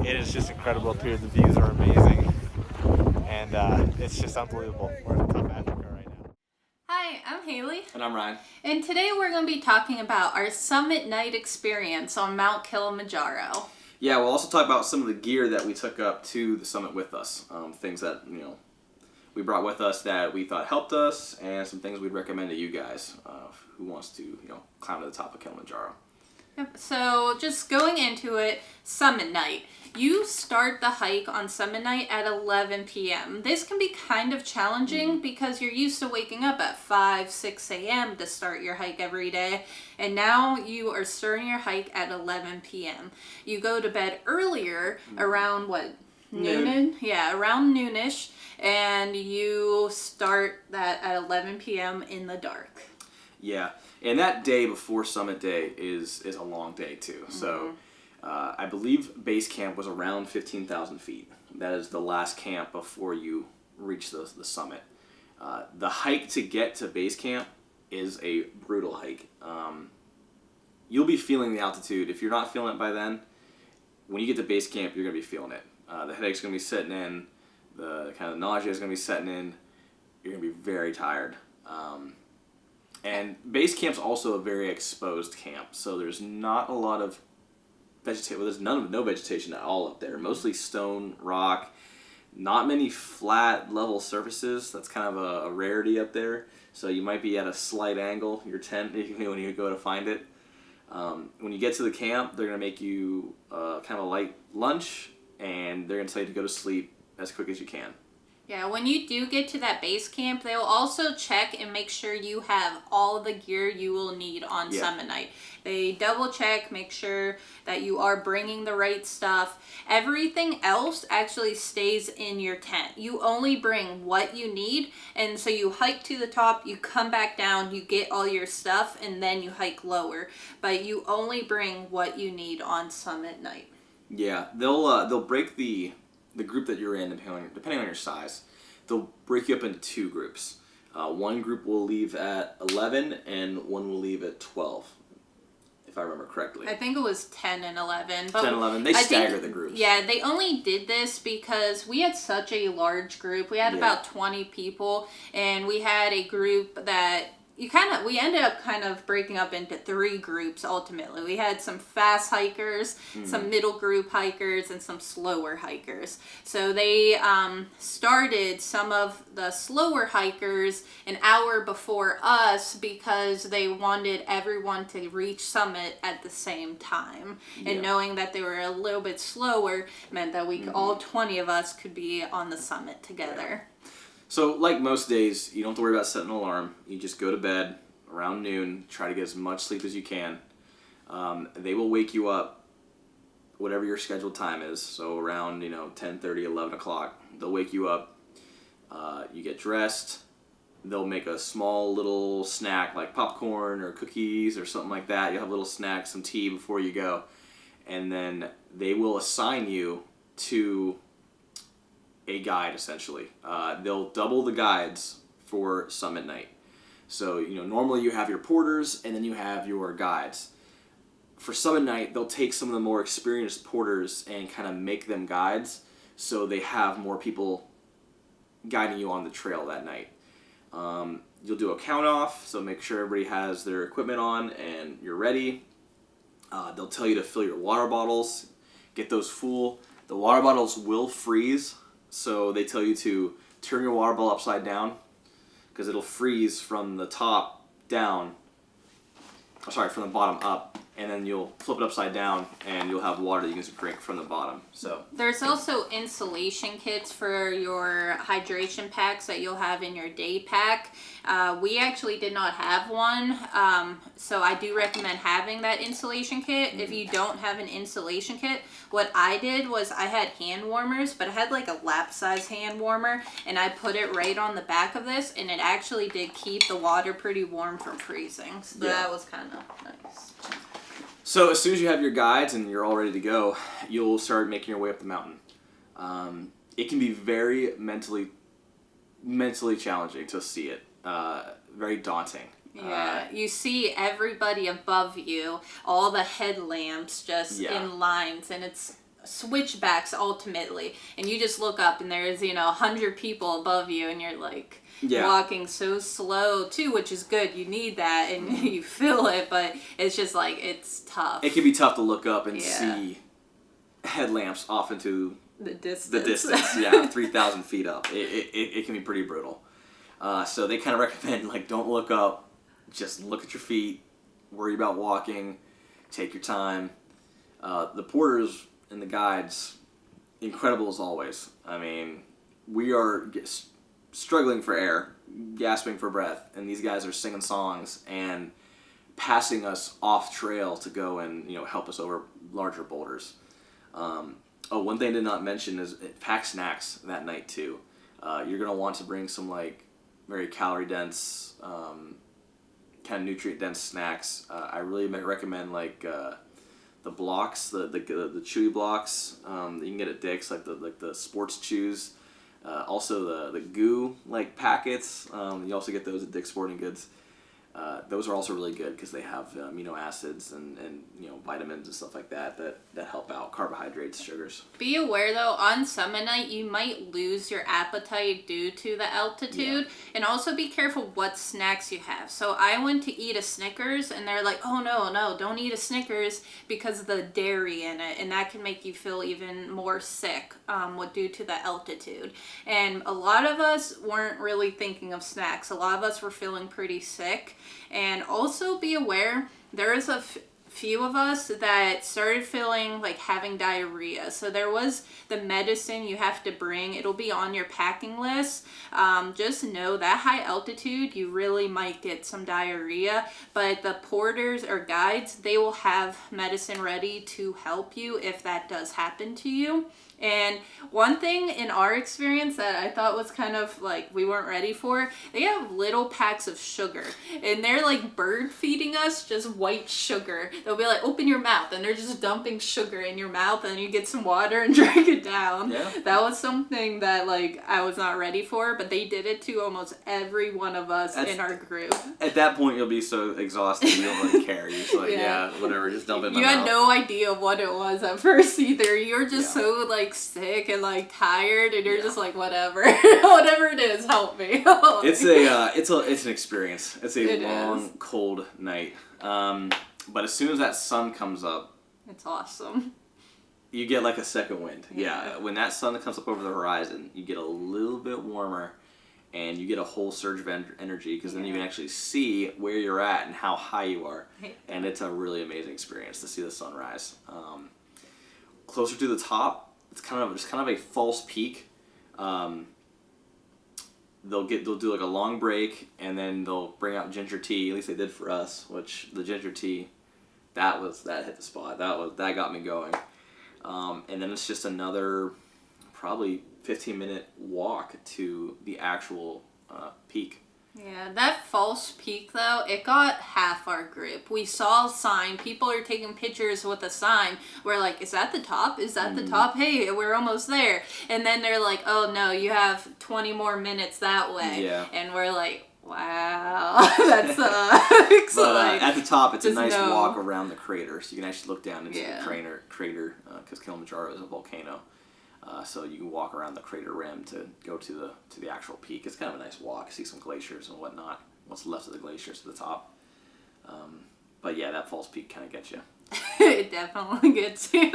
it is just incredible too. The views are amazing, and it's just unbelievable. We're in tough Africa right now. Hi, I'm Haley. And I'm Ryan. And today we're going to be talking about our summit night experience on Mount Kilimanjaro. Yeah, we'll also talk about some of the gear that we took up to the summit with us. Things that, we brought with us that we thought helped us, and some things we'd recommend to you guys who wants to, climb to the top of Kilimanjaro. Yep. So just going into it, summit night. You start the hike on summit night at 11 p.m. This can be kind of challenging because you're used to waking up at 5, 6 a.m. to start your hike every day. And now you are starting your hike at 11 p.m. You go to bed earlier around what? Noon? Yeah, around noonish. And you start that at 11 p.m. in the dark. Yeah, and that day before summit day is a long day too. So I believe base camp was around 15,000 feet. That is the last camp before you reach the summit. The hike to get to base camp is a brutal hike. You'll be feeling the altitude. If you're not feeling it by then, when you get to base camp, you're going to be feeling it. The headache's going to be setting in. The kind of nausea is going to be setting in. You're going to be very tired. And base camp's also a very exposed camp, so there's not a lot of vegetation. Well, there's no vegetation at all up there. Mostly stone, rock, not many flat, level surfaces. That's kind of a rarity up there. So you might be at a slight angle, your tent, when you go to find it. When you get to the camp, they're going to make you kind of a light lunch, and they're going to tell you to go to sleep as quick as you can. Yeah, when you do get to that base camp, they'll also check and make sure you have all the gear you will need on summit night. They double check, make sure that you are bringing the right stuff. Everything else actually stays in your tent. You only bring what you need, and so you hike to the top, you come back down, you get all your stuff, and then you hike lower. But you only bring what you need on summit night. Yeah, they'll break the group that you're in, depending on your size, they'll break you up into two groups. One group will leave at 11 and one will leave at 12, if I remember correctly. I think it was 10 and 11. But 10, 11. They stagger the groups. Yeah, they only did this because we had such a large group. We had about 20 people, and we had a group that we ended up kind of breaking up into three groups ultimately. We had some fast hikers, some middle group hikers, and some slower hikers. So they started some of the slower hikers an hour before us because they wanted everyone to reach summit at the same time. And knowing that they were a little bit slower meant that all 20 of us could be on the summit together. So, like most days, you don't have to worry about setting an alarm. You just go to bed around noon, try to get as much sleep as you can. They will wake you up whatever your scheduled time is. So around, 10:30, 11 o'clock, they'll wake you up. You get dressed. They'll make a small little snack like popcorn or cookies or something like that. You'll have a little snack, some tea before you go. And then they will assign you to a guide, essentially. They'll double the guides for summit night. So, normally you have your porters and then you have your guides. For summit night, they'll take some of the more experienced porters and kind of make them guides, so they have more people guiding you on the trail that night. You'll do a count off, so make sure everybody has their equipment on and you're ready. They'll tell you to fill your water bottles, get those full. The water bottles will freeze, so they tell you to turn your water bottle upside down because it'll freeze from the top down. From the bottom up, and then you'll flip it upside down and you'll have water that you can drink from the bottom. So there's also insulation kits for your hydration packs that you'll have in your day pack. We actually did not have one, so I do recommend having that insulation kit. If you don't have an insulation kit, what I did was I had hand warmers, but I had like a lap size hand warmer, and I put it right on the back of this, and it actually did keep the water pretty warm from freezing. So that was kind of nice. So as soon as you have your guides and you're all ready to go, you'll start making your way up the mountain. It can be very mentally challenging to see it. Very daunting. Yeah, you see everybody above you, all the headlamps just in lines, and it's switchbacks ultimately, and you just look up and there's 100 people above you, and you're like walking so slow too, which is good. You need that, and you feel it, but it's just like it's tough. It can be tough to look up and see headlamps off into the distance. 3,000 feet up. It can be pretty brutal. So they kind of recommend, like, don't look up, just look at your feet, worry about walking, take your time. The porters and the guides, incredible as always. I mean, we are struggling for air, gasping for breath, and these guys are singing songs and passing us off trail to go and help us over larger boulders. One thing I did not mention is pack snacks that night too. You're gonna want to bring some like very calorie dense, kind of nutrient dense snacks. I really recommend like the blocks, the chewy blocks that you can get at Dick's, like the sports chews. Also the goo like packets. You also get those at Dick's Sporting Goods. Those are also really good because they have amino acids and vitamins and stuff like that help out, carbohydrates, sugars. Be aware though, on summit night you might lose your appetite due to the altitude, and also be careful what snacks you have. So I went to eat a Snickers and they're like, oh no, don't eat a Snickers because of the dairy in it, and that can make you feel even more sick due to the altitude. And a lot of us weren't really thinking of snacks. A lot of us were feeling pretty sick. And also be aware, there is a few of us that started feeling like having diarrhea. So there was the medicine you have to bring. It'll be on your packing list. Just know that high altitude, you really might get some diarrhea, but the porters or guides, they will have medicine ready to help you if that does happen to you. And one thing in our experience that I thought was kind of like we weren't ready for, they have little packs of sugar, and they're like bird feeding us just white sugar. They'll be like, open your mouth, and they're just dumping sugar in your mouth, and you get some water and drink it down. Yeah. That was something that like I was not ready for, but they did it to almost every one of us in our group. At that point, you'll be so exhausted you don't really care. You're just like, whatever, just dump it in my mouth. You had no idea what it was at first either. You're just so like sick and like tired, and you're just like, whatever it is, help me. It's an experience. It's a long cold night, but as soon as that sun comes up, it's awesome. You get like a second wind. When that sun comes up over the horizon, you get a little bit warmer, and you get a whole surge of energy, because then you can actually see where you're at and how high you are, and it's a really amazing experience to see the sunrise. Closer to the top, it's kind of a false peak. They'll do like a long break, and then they'll bring out ginger tea. At least they did for us. Which the ginger tea, that hit the spot. That got me going. And then it's just another probably 15-minute walk to the actual peak. Yeah, that false peak though, it got half our group. We saw a sign. People are taking pictures with a sign. We're like, is that the top? Is that the top? Hey, we're almost there. And then they're like, oh no, you have 20 more minutes that way. Yeah. And we're like, wow, that sucks. But at the top, it's a nice walk around the crater, so you can actually look down into the crater, because Kilimanjaro is a volcano. So you can walk around the crater rim to go to the actual peak. It's kind of a nice walk, see some glaciers and whatnot. What's left of the glaciers to the top. But yeah, that false peak kind of gets you. It definitely gets you.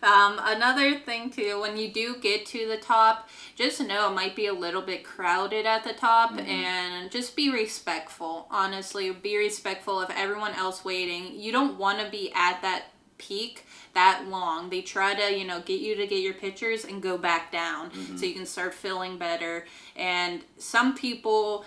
Another thing too, when you do get to the top, just know it might be a little bit crowded at the top, and just be respectful. Honestly, be respectful of everyone else waiting. You don't want to be at that peak that long. They try to, get you to get your pictures and go back down so you can start feeling better. And some people,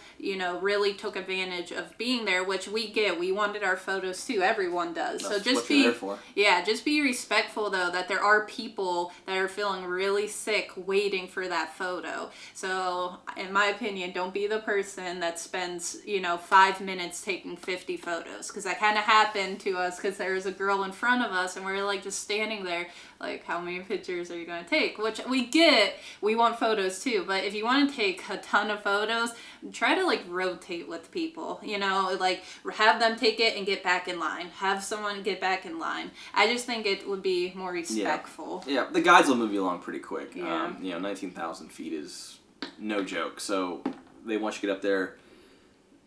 really took advantage of being there, which we get. We wanted our photos too. Everyone does. That's so just what you're there for. Yeah, just be respectful though that there are people that are feeling really sick waiting for that photo. So in my opinion, don't be the person that spends, 5 minutes taking 50 photos, because that kind of happened to us, because there was a girl in front of us and we were like just just standing there, like, how many pictures are you going to take? Which we want photos too, but if you want to take a ton of photos, try to like rotate with people, you know, like have them take it and get back in line. Have someone get back in line. I just think it would be more respectful. Yeah, the guides will move you along pretty quick. Yeah. 19,000 feet is no joke. So they want you to get up there,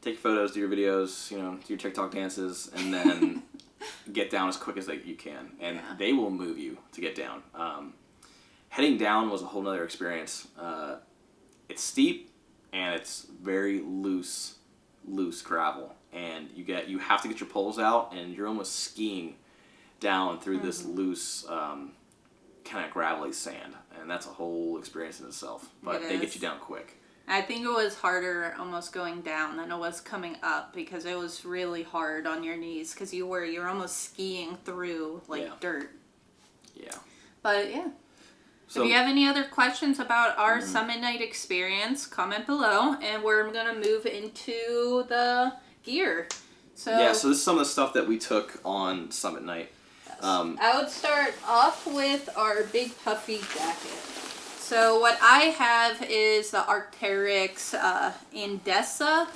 take photos, do your videos, do your TikTok dances, and then get down as quick as you can. And they will move you to get down. Heading down was a whole nother experience. It's steep and it's very loose gravel. And you have to get your poles out, and you're almost skiing down through this loose, kind of gravelly sand. And that's a whole experience in itself. But they get you down quick. I think it was harder almost going down than it was coming up, because it was really hard on your knees, because you're almost skiing through dirt. Yeah. But yeah. So, if you have any other questions about our summit night experience, comment below, and we're going to move into the gear. So this is some of the stuff that we took on summit night. I would start off with our big puffy jacket. So what I have is the Arc'teryx Indesa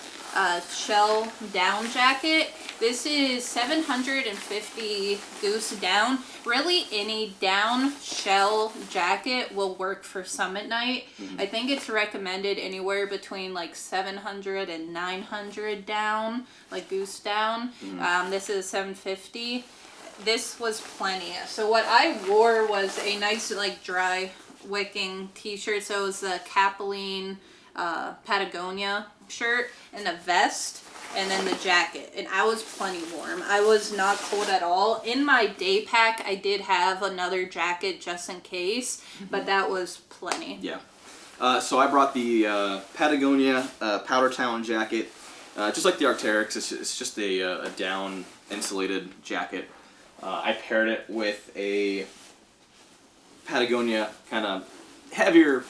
shell down jacket. This is 750 goose down. Really, any down shell jacket will work for summit night. I think it's recommended anywhere between like 700 and 900 down, like goose down. This is 750. This was plenty. So what I wore was a nice like dry wicking t-shirt. So it was the Capilene Patagonia shirt and a vest, and then the jacket, and I was plenty warm. I was not cold at all. In my day pack I did have another jacket just in case, but that was plenty. Yeah. So I brought the Patagonia powder talon jacket, just like the Arc'teryx. It's just a down insulated jacket. I paired it with a Patagonia kind of heavier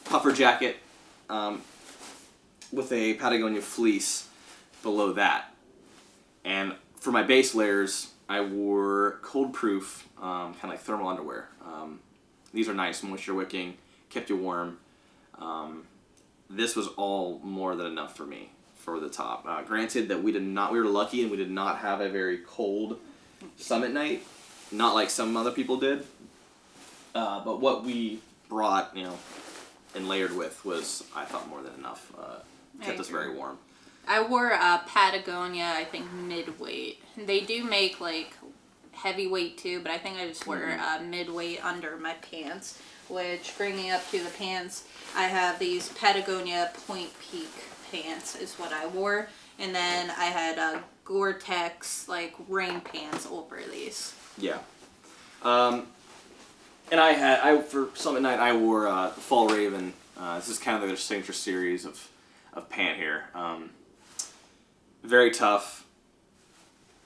puffer jacket with a Patagonia fleece below that. And for my base layers, I wore cold proof, kind of like thermal underwear. These are nice, moisture wicking, kept you warm. This was all more than enough for me for the top. Granted that we were lucky and we did not have a very cold summit night, not like some other people did. But what we brought, and layered with was, I thought, more than enough. Kept us very warm. I wore a Patagonia, I think, mid-weight. They do make, like, heavyweight, too, but I think I just wore mid-weight under my pants, which, bringing up to the pants, I have these Patagonia Point Peak pants is what I wore. And then I had Gore-Tex, like, rain pants over these. Yeah. And for summit night, I wore Fall Raven. This is kind of their signature series of pant here. Very tough.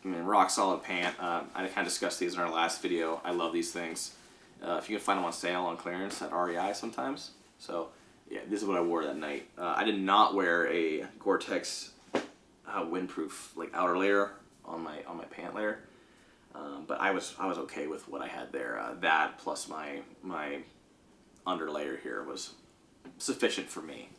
Rock solid pant. I kind of discussed these in our last video. I love these things. If you can find them on sale on clearance at REI sometimes. So yeah, this is what I wore that night. I did not wear a Gore-Tex windproof like outer layer on my pant layer. But I was okay with what I had there. That plus my underlayer here was sufficient for me.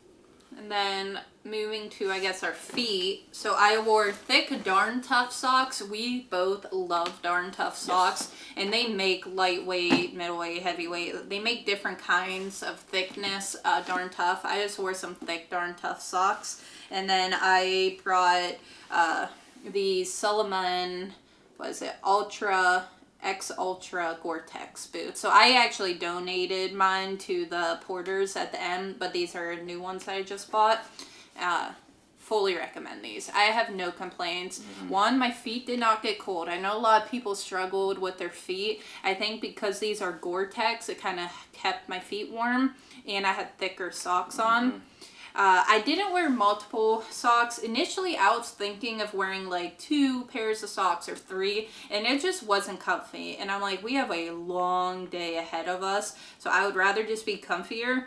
And then moving to, I guess, our feet. So I wore thick Darn Tough socks. We both love Darn Tough socks. Yes. And they make lightweight, middleweight, heavyweight. They make different kinds of thickness, Darn Tough. I just wore some thick Darn Tough socks. And then I brought the Salomon, X Ultra Gore-Tex boots. So I actually donated mine to the porters at the end, but these are new ones that I just bought. Fully recommend these. I have no complaints. One, my feet did not get cold. I know a lot of people struggled with their feet. I think because these are Gore-Tex, it kind of kept my feet warm, and I had thicker socks on. I didn't wear multiple socks. Initially, I was thinking of wearing like 2 pairs of socks or 3, and it just wasn't comfy. And I'm like, we have a long day ahead of us, so I would rather just be comfier.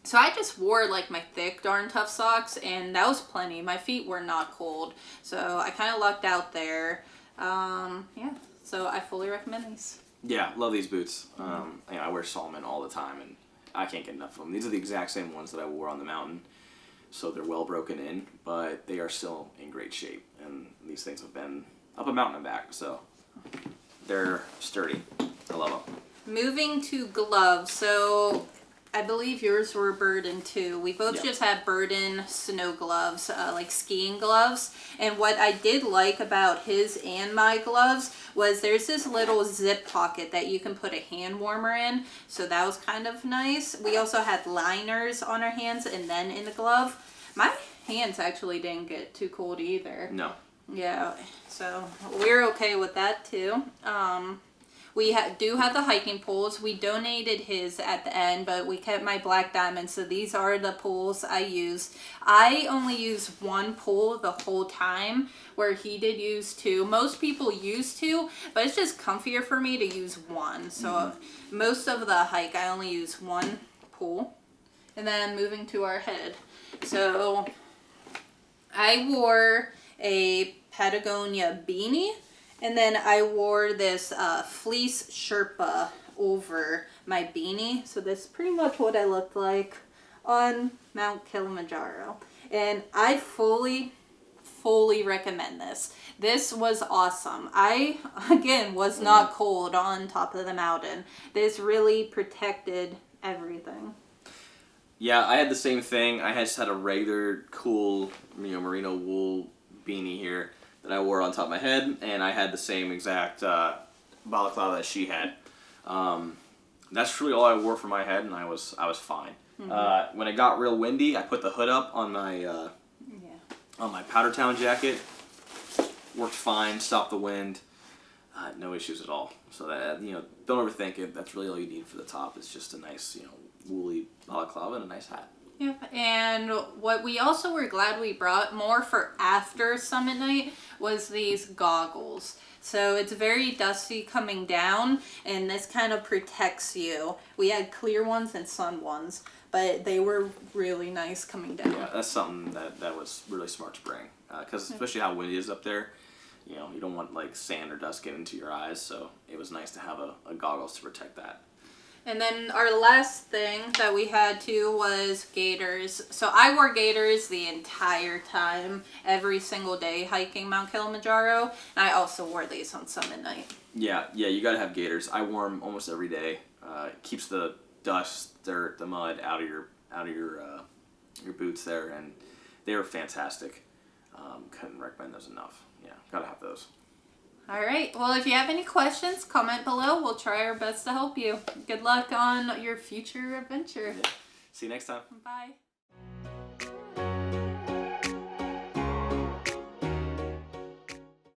So I just wore like my thick Darn Tough socks, and that was plenty. My feet were not cold, so I kind of lucked out there. Yeah. So I fully recommend these. Yeah, love these boots. I wear Salomon all the time, and I can't get enough of them. These are the exact same ones that I wore on the mountain, so they're well broken in, but they are still in great shape. And these things have been up a mountain and back, so they're sturdy. I love them. Moving to gloves. So I believe yours were Burden too. We both just had Burden snow gloves, like skiing gloves. And what I did like about his and my gloves was there's this little zip pocket that you can put a hand warmer in. So that was kind of nice. We also had liners on our hands and then in the glove. My hands actually didn't get too cold either. No. Yeah, so we're okay with that too. We do have the hiking poles. We donated his at the end, but we kept my black diamond. So these are the poles I use. I only use one pole the whole time, where he did use two. Most people use two, but it's just comfier for me to use one. So most of the hike, I only use one pole. And then moving to our head. So I wore a Patagonia beanie. And then I wore this fleece Sherpa over my beanie. So that's pretty much what I looked like on Mount Kilimanjaro. And I fully recommend this. This was awesome. I, again, was not cold on top of the mountain. This really protected everything. Yeah, I had the same thing. I just had a regular cool, merino wool beanie here that I wore on top of my head, and I had the same exact balaclava that she had. That's really all I wore for my head, and I was fine. When it got real windy, I put the hood up on my Powder Town jacket. Worked fine, stopped the wind. No issues at all. So that don't overthink it. That's really all you need for the top. It's just a nice woolly balaclava and a nice hat. Yep, and what we also were glad we brought more for after summit night was these goggles. So it's very dusty coming down, and this kind of protects you. We had clear ones and sun ones, but they were really nice coming down. Yeah, that's something that was really smart to bring, because especially how windy it is up there, you don't want like sand or dust getting into your eyes, so it was nice to have a goggles to protect that. And then our last thing that we had too was gaiters. So I wore gaiters the entire time, every single day hiking Mount Kilimanjaro. And I also wore these on summit night. Yeah, you gotta have gaiters. I wore them almost every day. Keeps the dust, dirt, the mud out of your boots there, and they were fantastic. Couldn't recommend those enough. Yeah, gotta have those. All right. Well, if you have any questions, comment below. We'll try our best to help you. Good luck on your future adventure. Yeah. See you next time. Bye.